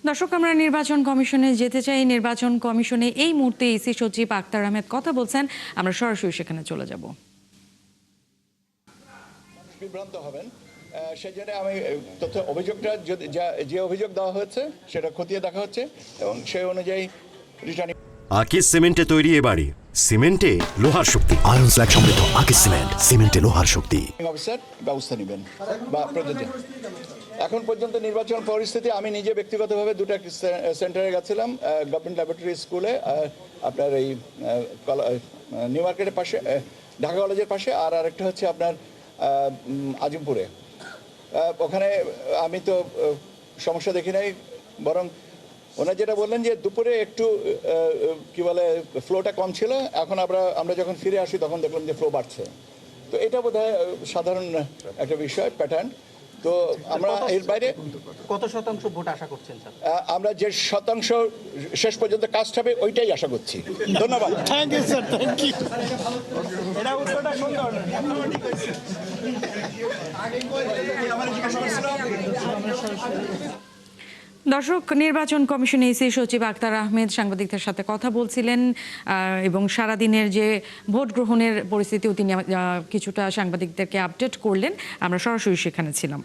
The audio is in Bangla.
দর্শক, আমরা নির্বাচন কমিশনে যেতে চাই। নির্বাচন কমিশনে এই মুহূর্তে ইসি সচিব আক্তার আহমেদ কথা বলছেন। আমরা সরাসরি সেখানে চলে যাব। বিভ্রান্ত হবেন সেজন্য আমি তথ্য অভিযোগটা যে অভিযোগ দেওয়া হয়েছে সেটা খতিয়ে দেখা হচ্ছে এবং সেই অনুযায়ী রিটার্নিং। আকিজ সিমেন্টে তৈরি এ বাড়ি, সিমেন্টে লোহার শক্তি। আয়রন স্ল্যাগ সমৃদ্ধ আকিজ সিমেন্ট, সিমেন্টে লোহার শক্তি। অফিসার ব্যবস্থা নেবেন বা প্রযোজ্য। এখন পর্যন্ত নির্বাচন পরিস্থিতি আমি নিজে ব্যক্তিগতভাবে দুটা সেন্টারে গেছিলাম, গভর্নমেন্ট ল্যাবরেটরি স্কুলে আপনার এই নিউ মার্কেটের পাশে, ঢাকা কলেজের পাশে, আর আরেকটা হচ্ছে আপনার আজিমপুরে। ওখানে আমি তো সমস্যা দেখি নাই, বরং ওনারা যেটা বললেন যে দুপুরে একটু কি বলে ফ্লোটা কম ছিল, এখন আমরা যখন ফিরে আসি তখন দেখলাম যে ফ্লো বাড়ছে। তো এটা বোধহয় সাধারণ একটা বিষয়, প্যাটার্ন। তো আমরা এর বাইরে কত শতাংশ ভোট আশা করছেন স্যার? আমরা যে শতাংশ শেষ পর্যন্ত কাজ হবে ওইটাই আশা করছি। ধন্যবাদ। Thank you sir, thank you. এটা উত্তরটা সুন্দর। দর্শক, নির্বাচন কমিশনে ইসি সচিব আক্তার আহমেদ সাংবাদিকদের সাথে কথা বলছিলেন এবং সারাদিনের যে ভোট গ্রহণের পরিস্থিতিও তিনি কিছুটা সাংবাদিকদেরকে আপডেট করলেন। আমরা সরাসরি সেখানে ছিলাম।